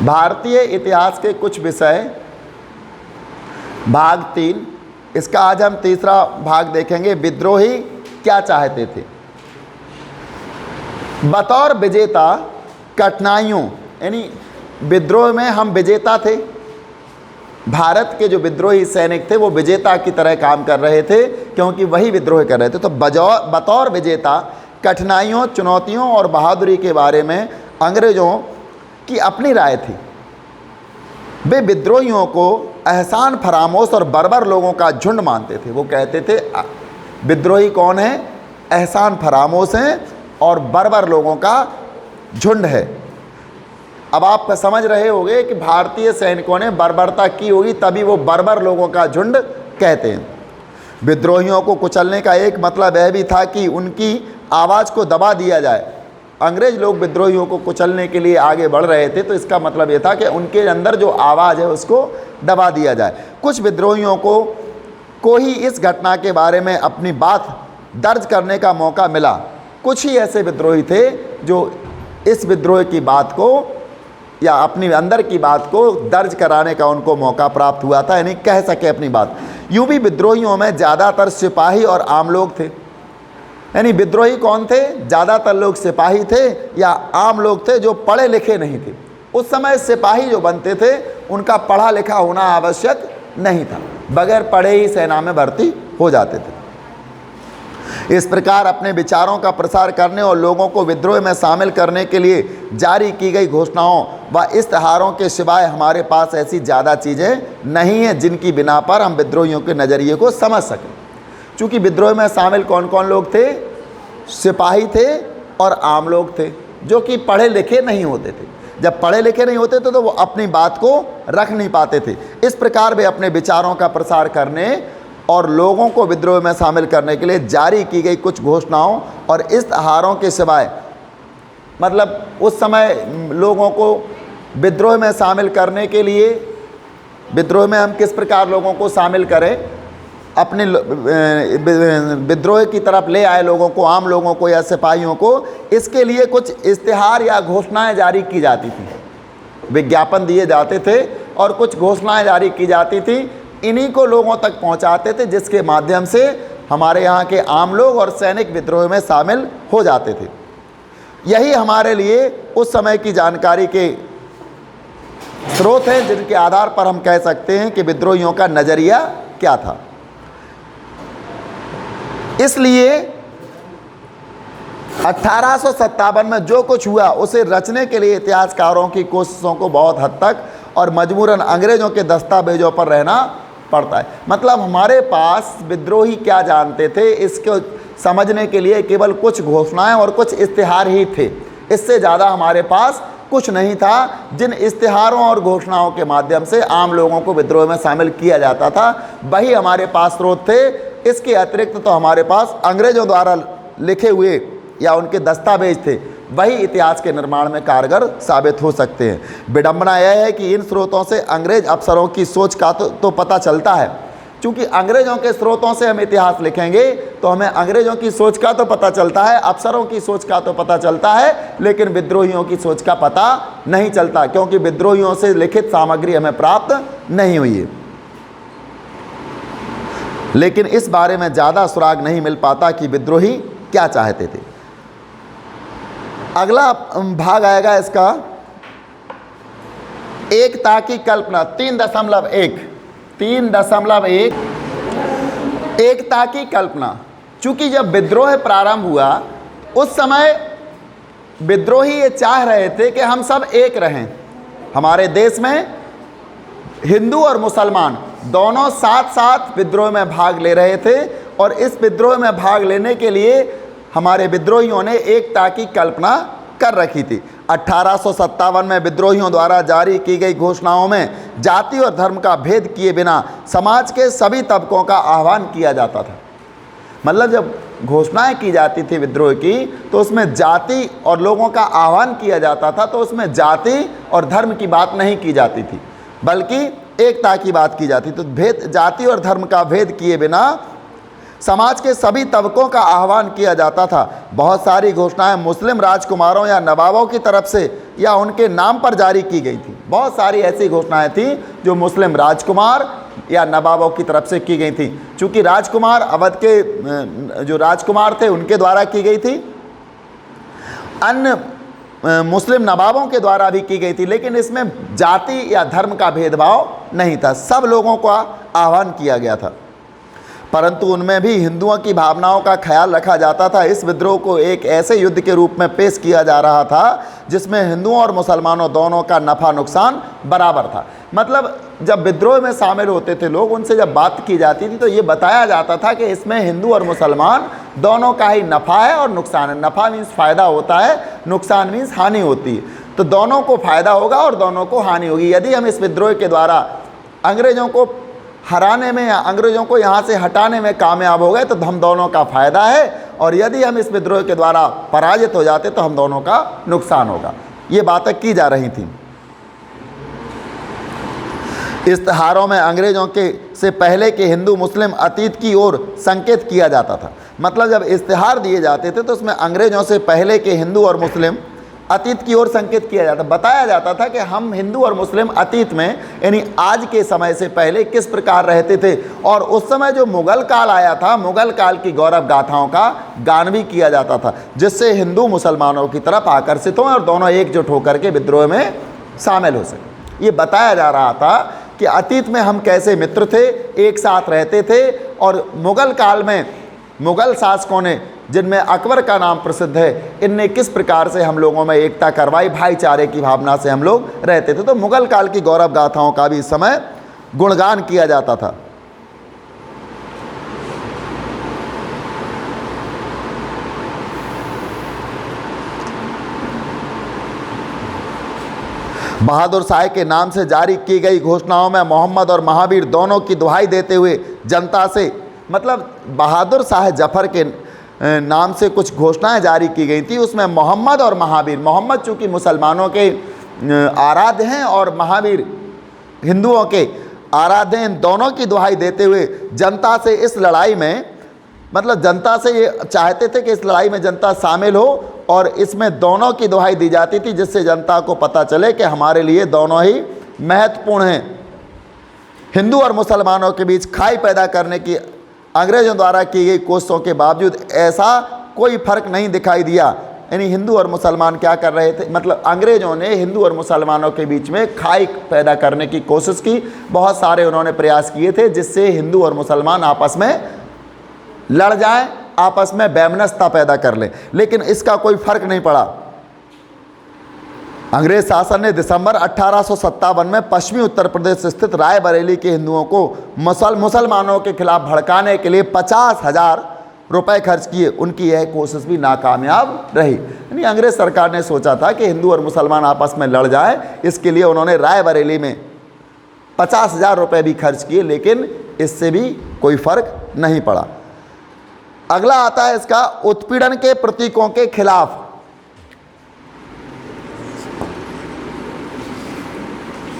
भारतीय इतिहास के कुछ विषय, भाग 3। इसका आज हम तीसरा भाग देखेंगे, विद्रोही क्या चाहते थे। बतौर विजेता कठिनाइयों, यानी विद्रोह में हम विजेता थे। भारत के जो विद्रोही सैनिक थे वो विजेता की तरह काम कर रहे थे, क्योंकि वही विद्रोह कर रहे थे। तो बतौर विजेता कठिनाइयों, चुनौतियों और बहादुरी के बारे में अंग्रेज़ों की अपनी राय थी। वे विद्रोहियों को एहसान फरामोश और बर्बर लोगों का झुंड मानते थे। वो कहते थे विद्रोही कौन है? एहसान फरामोश हैं और बर्बर लोगों का झुंड है। अब आप समझ रहे होंगे कि भारतीय सैनिकों ने बर्बरता की होगी, तभी वो बर्बर लोगों का झुंड कहते हैं। विद्रोहियों को कुचलने का एक मतलब यह भी था कि उनकी आवाज़ को दबा दिया जाए। अंग्रेज लोग विद्रोहियों को कुचलने के लिए आगे बढ़ रहे थे, तो इसका मतलब ये था कि उनके अंदर जो आवाज़ है उसको दबा दिया जाए। कुछ विद्रोहियों को ही इस घटना के बारे में अपनी बात दर्ज करने का मौका मिला। कुछ ही ऐसे विद्रोही थे जो इस विद्रोह की बात को या अपनी अंदर की बात को दर्ज कराने का उनको मौका प्राप्त हुआ था, यानी कह सके अपनी बात। यूं भी विद्रोहियों में ज़्यादातर सिपाही और आम लोग थे। यानी विद्रोही कौन थे? ज़्यादातर लोग सिपाही थे या आम लोग थे जो पढ़े लिखे नहीं थे। उस समय सिपाही जो बनते थे उनका पढ़ा लिखा होना आवश्यक नहीं था, बगैर पढ़े ही सेना में भर्ती हो जाते थे। इस प्रकार अपने विचारों का प्रसार करने और लोगों को विद्रोह में शामिल करने के लिए जारी की गई घोषणाओं व इश्तहारों के सिवाय हमारे पास ऐसी ज़्यादा चीज़ें नहीं हैं जिनकी बिना पर हम विद्रोहियों के नज़रिए को समझ सकें। चूँकि विद्रोह में शामिल कौन कौन लोग थे? सिपाही थे और आम लोग थे, जो कि पढ़े लिखे नहीं होते थे। जब पढ़े लिखे नहीं होते थे तो वो अपनी बात को रख नहीं पाते थे। इस प्रकार वे अपने विचारों का प्रसार करने और लोगों को विद्रोह में शामिल करने के लिए जारी की गई कुछ घोषणाओं और इश्तहारों के सिवाय, मतलब उस समय लोगों को विद्रोह में शामिल करने के लिए, विद्रोह में हम किस प्रकार लोगों को शामिल करें, अपने विद्रोह की तरफ ले आए लोगों को, आम लोगों को या सिपाहियों को, इसके लिए कुछ इश्तिहार या घोषणाएं जारी की जाती थी। विज्ञापन दिए जाते थे और कुछ घोषणाएं जारी की जाती थी। इन्हीं को लोगों तक पहुंचाते थे, जिसके माध्यम से हमारे यहाँ के आम लोग और सैनिक विद्रोह में शामिल हो जाते थे। यही हमारे लिए उस समय की जानकारी के स्रोत हैं, जिनके आधार पर हम कह सकते हैं कि विद्रोहियों का नज़रिया क्या था। इसलिए 1857 में जो कुछ हुआ उसे रचने के लिए इतिहासकारों की कोशिशों को बहुत हद तक और मजबूरन अंग्रेज़ों के दस्तावेजों पर रहना पड़ता है। मतलब हमारे पास विद्रोही क्या जानते थे इसको समझने के लिए केवल कुछ घोषणाएं और कुछ इश्तिहार ही थे। इससे ज़्यादा हमारे पास कुछ नहीं था, जिन इश्तिहारों और घोषणाओं के माध्यम से आम लोगों को विद्रोह में शामिल किया जाता था, वही हमारे पास स्रोत थे। इसके अतिरिक्त तो हमारे पास अंग्रेज़ों द्वारा लिखे हुए या उनके दस्तावेज थे, वही इतिहास के निर्माण में कारगर साबित हो सकते हैं। विडंबना यह है कि इन स्रोतों से अंग्रेज अफसरों की सोच का तो पता चलता है। क्योंकि अंग्रेज़ों के स्रोतों से हम इतिहास लिखेंगे तो हमें अंग्रेज़ों की सोच का तो पता चलता है, अफसरों की सोच का तो पता चलता है, लेकिन विद्रोहियों की सोच का पता नहीं चलता, क्योंकि विद्रोहियों से लिखित सामग्री हमें प्राप्त नहीं हुई है। लेकिन इस बारे में ज़्यादा सुराग नहीं मिल पाता कि विद्रोही क्या चाहते थे। अगला भाग आएगा इसका, एकता की कल्पना। 3.1 एकता की कल्पना। चूंकि जब विद्रोह प्रारंभ हुआ उस समय विद्रोही ये चाह रहे थे कि हम सब एक रहें। हमारे देश में हिंदू और मुसलमान दोनों साथ साथ विद्रोह में भाग ले रहे थे, और इस विद्रोह में भाग लेने के लिए हमारे विद्रोहियों ने एकता की कल्पना कर रखी थी। 1857 में विद्रोहियों द्वारा जारी की गई घोषणाओं में जाति और धर्म का भेद किए बिना समाज के सभी तबकों का आह्वान किया जाता था। मतलब जब घोषणाएं की जाती थी विद्रोह की, तो उसमें जाति और लोगों का आह्वान किया जाता था, तो उसमें जाति और धर्म की बात नहीं की जाती थी, बल्कि एकता की बात की जाती। तो भेद, जाति और धर्म का भेद किए बिना समाज के सभी तबकों का आह्वान किया जाता था। बहुत सारी घोषणाएं मुस्लिम राजकुमारों या नवाबों की तरफ से या उनके नाम पर जारी की गई थी। बहुत सारी ऐसी घोषणाएं थी जो मुस्लिम राजकुमार या नवाबों की तरफ से की गई थी। चूँकि राजकुमार अवध के जो राजकुमार थे उनके द्वारा की गई थी, अन्य मुस्लिम नवाबों के द्वारा भी की गई थी, लेकिन इसमें जाति या धर्म का भेदभाव नहीं था, सब लोगों का आह्वान किया गया था। परंतु उनमें भी हिंदुओं की भावनाओं का ख्याल रखा जाता था। इस विद्रोह को एक ऐसे युद्ध के रूप में पेश किया जा रहा था जिसमें हिंदुओं और मुसलमानों दोनों का नफ़ा नुकसान बराबर था। मतलब जब विद्रोह में शामिल होते थे लोग, उनसे जब बात की जाती थी तो ये बताया जाता था कि इसमें हिंदू और मुसलमान दोनों का ही नफ़ा है और नुकसान है। नफ़ा मीन्स फ़ायदा होता है, नुकसान मीन्स हानि होती है। तो दोनों को फ़ायदा होगा और दोनों को हानि होगी। यदि हम इस विद्रोह के द्वारा अंग्रेज़ों को हराने में या अंग्रेज़ों को यहाँ से हटाने में कामयाब हो गए तो हम दोनों का फ़ायदा है, और यदि हम इस विद्रोह के द्वारा पराजित हो जाते तो हम दोनों का नुकसान होगा। ये बातें की जा रही थीं। इश्तिहारों में अंग्रेज़ों के से पहले के हिंदू मुस्लिम अतीत की ओर संकेत किया जाता था। मतलब जब इश्तिहार दिए जाते थे तो उसमें अंग्रेज़ों से पहले के हिंदू और मुस्लिम अतीत की ओर संकेत किया जाता, बताया जाता था कि हम हिंदू और मुस्लिम अतीत में यानी आज के समय से पहले किस प्रकार रहते थे। और उस समय जो मुग़ल काल आया था, मुग़ल काल की गौरव गाथाओं का गान भी किया जाता था, जिससे हिंदू मुसलमानों की तरफ आकर्षित हों और दोनों एकजुट होकर के विद्रोह में शामिल हो सकें। ये बताया जा रहा था कि अतीत में हम कैसे मित्र थे, एक साथ रहते थे, और मुग़ल काल में मुग़ल शासकों ने, जिनमें अकबर का नाम प्रसिद्ध है, इनने किस प्रकार से हम लोगों में एकता करवाई, भाईचारे की भावना से हम लोग रहते थे। तो मुग़ल काल की गौरव गाथाओं का भी इस समय गुणगान किया जाता था। बहादुर शाह के नाम से जारी की गई घोषणाओं में मोहम्मद और महावीर दोनों की दुहाई देते हुए जनता से, मतलब बहादुर शाह जफर के नाम से कुछ घोषणाएं जारी की गई थी। उसमें मोहम्मद और महावीर, मोहम्मद चूँकि मुसलमानों के आराध्य हैं और महावीर हिंदुओं के आराध्य हैं, इन दोनों की दुहाई देते हुए जनता से इस लड़ाई में, मतलब जनता से ये चाहते थे कि इस लड़ाई में जनता शामिल हो और इसमें दोनों की दुहाई दी जाती थी, जिससे जनता को पता चले कि हमारे लिए दोनों ही महत्वपूर्ण हैं। हिंदू और मुसलमानों के बीच खाई पैदा करने की अंग्रेज़ों द्वारा की गई कोशिशों के बावजूद ऐसा कोई फ़र्क नहीं दिखाई दिया। यानी हिंदू और मुसलमान क्या कर रहे थे, मतलब अंग्रेज़ों ने हिंदू और मुसलमानों के बीच में खाई पैदा करने की कोशिश की। बहुत सारे उन्होंने प्रयास किए थे जिससे हिंदू और मुसलमान आपस में लड़ जाएं, आपस में वैमनस्यता पैदा कर लें, लेकिन इसका कोई फ़र्क नहीं पड़ा। अंग्रेज शासन ने दिसंबर 1857 में पश्चिमी उत्तर प्रदेश स्थित रायबरेली के हिंदुओं को मुसलमानों के खिलाफ भड़काने के लिए 50,000 रुपए खर्च किए। उनकी यह कोशिश भी नाकामयाब रही। यानी अंग्रेज सरकार ने सोचा था कि हिंदू और मुसलमान आपस में लड़ जाए, इसके लिए उन्होंने रायबरेली में 50,000 रुपये भी खर्च किए, लेकिन इससे भी कोई फ़र्क नहीं पड़ा। अगला आता है इसका उत्पीड़न के प्रतीकों के खिलाफ।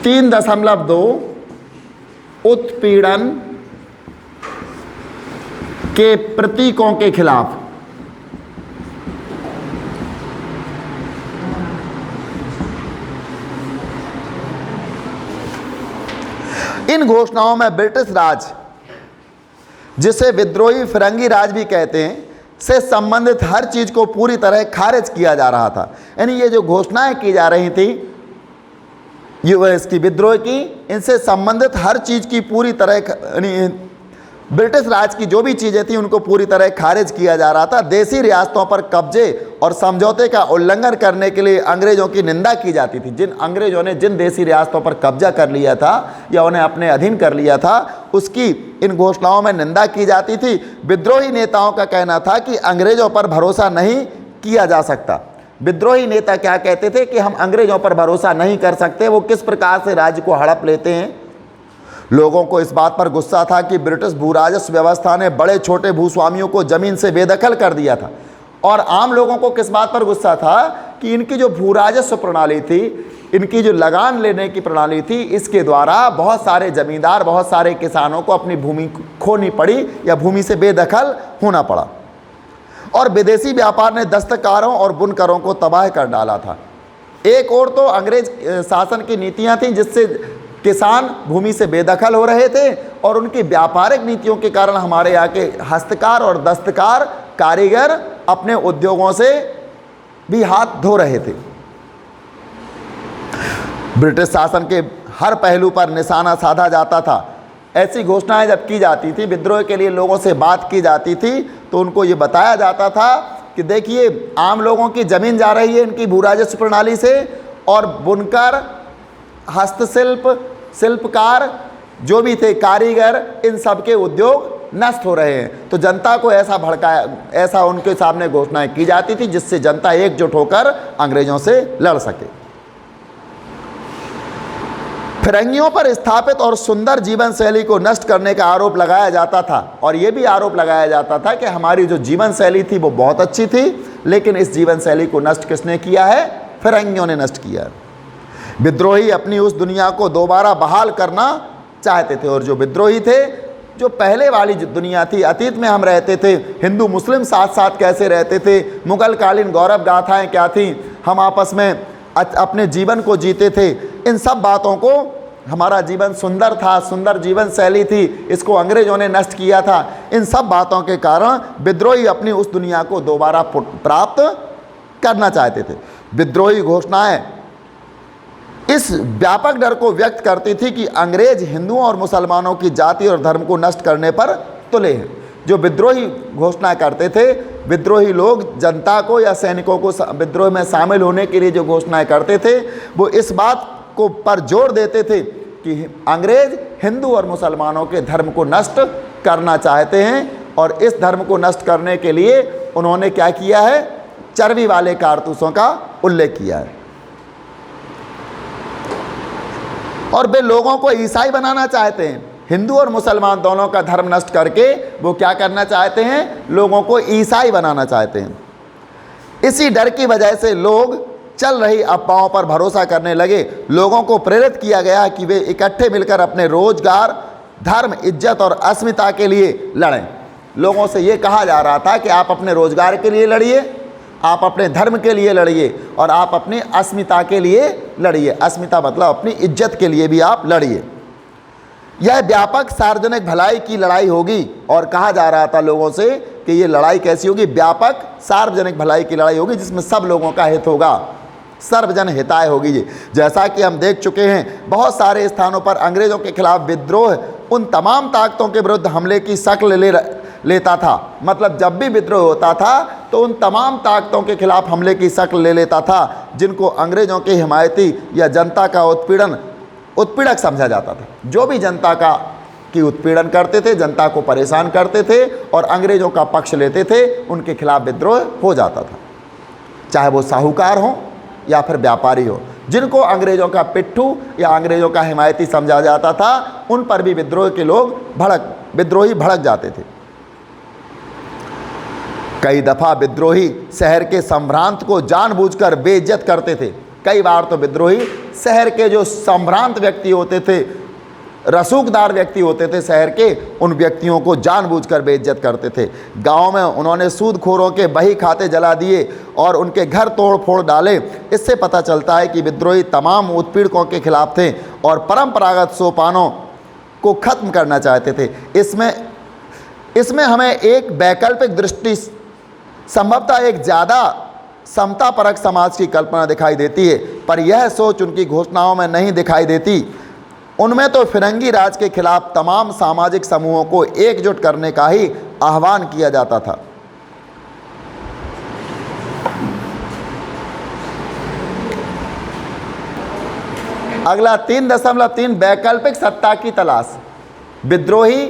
तीन 3.2 उत्पीड़न के प्रतीकों के खिलाफ। इन घोषणाओं में ब्रिटिश राज, जिसे विद्रोही फिरंगी राज भी कहते हैं, से संबंधित हर चीज़ को पूरी तरह खारिज किया जा रहा था। यानी ये जो घोषणाएं की जा रही थी यूएस की विद्रोह की, इनसे संबंधित हर चीज़ की पूरी तरह, यानी ब्रिटिश राज की जो भी चीज़ें थी उनको पूरी तरह खारिज किया जा रहा था। देसी रियासतों पर कब्जे और समझौते का उल्लंघन करने के लिए अंग्रेज़ों की निंदा की जाती थी। जिन अंग्रेज़ों ने जिन देसी रियासतों पर कब्जा कर लिया था या उन्हें अपने अधीन कर लिया था, उसकी इन घोषणाओं में निंदा की जाती थी। विद्रोही नेताओं का कहना था कि अंग्रेज़ों पर भरोसा नहीं किया जा सकता। विद्रोही नेता क्या कहते थे कि हम अंग्रेज़ों पर भरोसा नहीं कर सकते। वो किस प्रकार से राज्य को हड़प लेते हैं। लोगों को इस बात पर गुस्सा था कि ब्रिटिश भूराजस्व व्यवस्था ने बड़े छोटे भूस्वामियों को ज़मीन से बेदखल कर दिया था और आम लोगों को किस बात पर गुस्सा था कि इनकी जो भू राजस्व प्रणाली थी, इनकी जो लगान लेने की प्रणाली थी, इसके द्वारा बहुत सारे जमींदार, बहुत सारे किसानों को अपनी भूमि खोनी पड़ी या भूमि से बेदखल होना पड़ा। और विदेशी व्यापार ने दस्तकारों और बुनकरों को तबाह कर डाला था। एक और तो अंग्रेज शासन की नीतियां थीं जिससे किसान भूमि से बेदखल हो रहे थे, और उनकी व्यापारिक नीतियों के कारण हमारे यहाँ के हस्तकार और दस्तकार कारीगर अपने उद्योगों से भी हाथ धो रहे थे। ब्रिटिश शासन के हर पहलू पर निशाना साधा जाता था। ऐसी घोषणाएं जब की जाती थी, विद्रोह के लिए लोगों से बात की जाती थी, तो उनको ये बताया जाता था कि देखिए आम लोगों की ज़मीन जा रही है इनकी भू राजस्व प्रणाली से, और बुनकर, हस्तशिल्प, शिल्पकार जो भी थे, कारीगर, इन सब के उद्योग नष्ट हो रहे हैं। तो जनता को ऐसा भड़काया, ऐसा उनके सामने घोषणाएं की जाती थी जिससे जनता एकजुट होकर अंग्रेजों से लड़ सके। फिरंगियों पर स्थापित और सुंदर जीवन शैली को नष्ट करने का आरोप लगाया जाता था, और ये भी आरोप लगाया जाता था कि हमारी जो जीवन शैली थी वो बहुत अच्छी थी, लेकिन इस जीवन शैली को नष्ट किसने किया है? फिरंगियों ने नष्ट किया है। विद्रोही अपनी उस दुनिया को दोबारा बहाल करना चाहते थे, और जो विद्रोही थे, जो पहले वाली जो दुनिया थी, अतीत में हम रहते थे, हिंदू मुस्लिम साथ साथ कैसे रहते थे, मुगल कालीन गौरव गाथाएं क्या थी, हम आपस में अपने जीवन को जीते थे, इन सब बातों को, हमारा जीवन सुंदर था, सुंदर जीवन शैली थी, इसको अंग्रेजों ने नष्ट किया था। इन सब बातों के कारण विद्रोही अपनी उस दुनिया को दोबारा प्राप्त करना चाहते थे। विद्रोही घोषणाएं इस व्यापक डर को व्यक्त करती थी कि अंग्रेज हिंदुओं और मुसलमानों की जाति और धर्म को नष्ट करने पर तुले हैं। जो विद्रोही घोषणा करते थे, विद्रोही लोग जनता को या सैनिकों को विद्रोह में शामिल होने के लिए जो घोषणाएं करते थे, वो इस बात को पर जोर देते थे कि अंग्रेज हिंदू और मुसलमानों के धर्म को नष्ट करना चाहते हैं, और इस धर्म को नष्ट करने के लिए उन्होंने क्या किया है? चर्बी वाले कारतूसों का उल्लेख किया है। और वे लोगों को ईसाई बनाना चाहते हैं। हिंदू और मुसलमान दोनों का धर्म नष्ट करके वो क्या करना चाहते हैं? लोगों को ईसाई बनाना चाहते हैं। इसी डर की वजह से लोग चल रही अफवाहों पर भरोसा करने लगे। लोगों को प्रेरित किया गया कि वे इकट्ठे मिलकर अपने रोजगार, धर्म, इज्जत और अस्मिता के लिए लड़ें। लोगों से ये कहा जा रहा था कि आप अपने रोजगार के लिए लड़िए, आप अपने धर्म के लिए लड़िए, और आप अपनी अस्मिता के लिए लड़िए। अस्मिता मतलब अपनी इज्जत के लिए भी आप लड़िए। यह व्यापक सार्वजनिक भलाई की लड़ाई होगी, और कहा जा रहा था लोगों से कि ये लड़ाई कैसी होगी? व्यापक सार्वजनिक भलाई की लड़ाई होगी, जिसमें सब लोगों का हित होगा, सर्वजन हिताय होगी। ये जैसा कि हम देख चुके हैं, बहुत सारे स्थानों पर अंग्रेजों के खिलाफ विद्रोह उन तमाम ताकतों के विरुद्ध हमले की शक्ल लेता था। मतलब जब भी विद्रोह होता था तो उन तमाम ताकतों के खिलाफ हमले की शक्ल ले लेता था, जिनको अंग्रेजों के हिमायती या जनता का उत्पीड़क समझा जाता था। जो भी जनता की उत्पीड़न करते थे, जनता को परेशान करते थे और अंग्रेजों का पक्ष लेते थे, उनके खिलाफ विद्रोह हो जाता था। चाहे वो साहूकार हो या फिर व्यापारी हो, जिनको अंग्रेजों का पिट्ठू या अंग्रेजों का हिमायती समझा जाता था, उन पर भी विद्रोही भड़क जाते थे। कई दफ़ा विद्रोही शहर के संभ्रांत को जानबूझकर बेइज्जत करते थे। कई बार तो विद्रोही शहर के जो संभ्रांत व्यक्ति होते थे, रसूखदार व्यक्ति होते थे शहर के, उन व्यक्तियों को जानबूझकर बेइज्जत करते थे। गांव में उन्होंने सूदखोरों के बही खाते जला दिए और उनके घर तोड़ फोड़ डाले। इससे पता चलता है कि विद्रोही तमाम उत्पीड़कों के खिलाफ थे और परंपरागत सोपानों को खत्म करना चाहते थे। इसमें हमें एक वैकल्पिक दृष्टि, संभवतः एक ज़्यादा समतापरक समाज की कल्पना दिखाई देती है, पर यह सोच उनकी घोषणाओं में नहीं दिखाई देती। उनमें तो फिरंगी राज के खिलाफ तमाम सामाजिक समूहों को एकजुट करने का ही आह्वान किया जाता था। अगला 3.3 वैकल्पिक सत्ता की तलाश। विद्रोही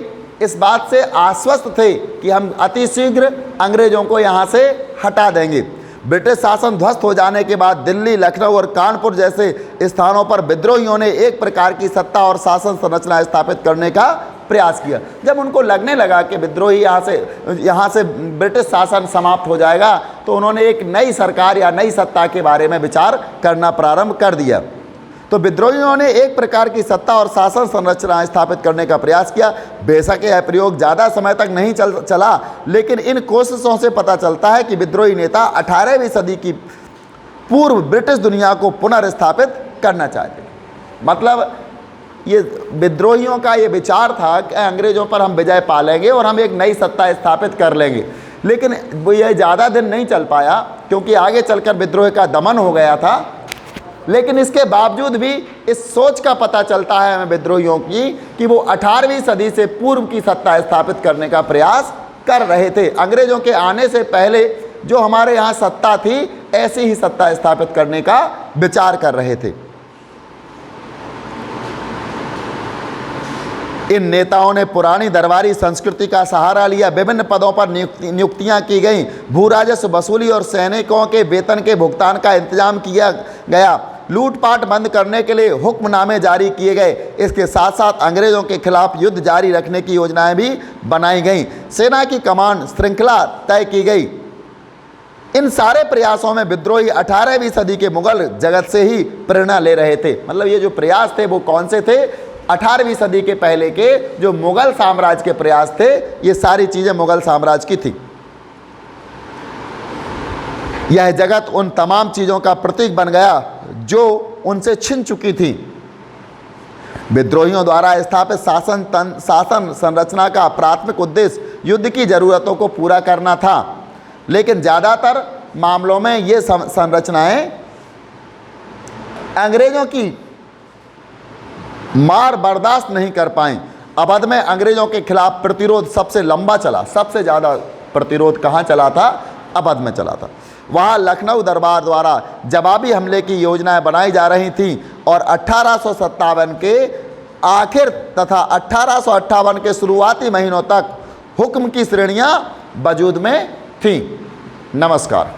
इस बात से आश्वस्त थे कि हम अतिशीघ्र अंग्रेजों को यहाँ से हटा देंगे, ब्रिटिश शासन ध्वस्त हो जाने के बाद दिल्ली, लखनऊ और कानपुर जैसे स्थानों पर विद्रोहियों ने एक प्रकार की सत्ता और शासन संरचना स्थापित करने का प्रयास किया। जब उनको लगने लगा कि विद्रोही यहाँ से ब्रिटिश शासन समाप्त हो जाएगा, तो उन्होंने एक नई सरकार या नई सत्ता के बारे में विचार करना प्रारंभ कर दिया। तो विद्रोहियों ने एक प्रकार की सत्ता और शासन संरचना स्थापित करने का प्रयास किया। बेशक यह प्रयोग ज़्यादा समय तक नहीं चला, लेकिन इन कोशिशों से पता चलता है कि विद्रोही नेता 18वीं सदी की पूर्व ब्रिटिश दुनिया को पुनर्स्थापित करना चाहते। मतलब ये विद्रोहियों का ये विचार था कि अंग्रेज़ों पर हम विजय पा लेंगे और हम एक नई सत्ता स्थापित कर लेंगे, लेकिन वो यह ज़्यादा दिन नहीं चल पाया, क्योंकि आगे चलकर विद्रोह का दमन हो गया था। लेकिन इसके बावजूद भी इस सोच का पता चलता है हमें विद्रोहियों की कि वो 18वीं सदी से पूर्व की सत्ता स्थापित करने का प्रयास कर रहे थे। अंग्रेज़ों के आने से पहले जो हमारे यहाँ सत्ता थी, ऐसी ही सत्ता स्थापित करने का विचार कर रहे थे। इन नेताओं ने पुरानी दरबारी संस्कृति का सहारा लिया। विभिन्न पदों पर नियुक्तियां की गईं, भू राजस्व वसूली और सैनिकों के वेतन के भुगतान का इंतजाम किया गया। लूटपाट बंद करने के लिए हुक्मनामे जारी किए गए। इसके साथ साथ अंग्रेज़ों के खिलाफ युद्ध जारी रखने की योजनाएं भी बनाई गईं। सेना की कमान श्रृंखला तय की गई। इन सारे प्रयासों में विद्रोही 18वीं सदी के मुगल जगत से ही प्रेरणा ले रहे थे। मतलब ये जो प्रयास थे वो कौन से थे? 18वीं सदी के पहले के जो मुगल साम्राज्य के प्रयास थे, ये सारी चीज़ें मुगल साम्राज्य की थी। यह जगत उन तमाम चीज़ों का प्रतीक बन गया जो उनसे छिन चुकी थी। विद्रोहियों द्वारा स्थापित शासन संरचना का प्राथमिक उद्देश्य युद्ध की ज़रूरतों को पूरा करना था, लेकिन ज़्यादातर मामलों में ये संरचनाएं अंग्रेज़ों की मार बर्दाश्त नहीं कर पाएं। अवध में अंग्रेज़ों के खिलाफ प्रतिरोध सबसे लंबा चला। सबसे ज़्यादा प्रतिरोध कहाँ चला था? अवध में चला था। वहाँ लखनऊ दरबार द्वारा जवाबी हमले की योजनाएं बनाई जा रही थीं और 1857 के आखिर तथा 1858 के शुरुआती महीनों तक हुक्म की श्रेणियाँ वजूद में थीं। नमस्कार।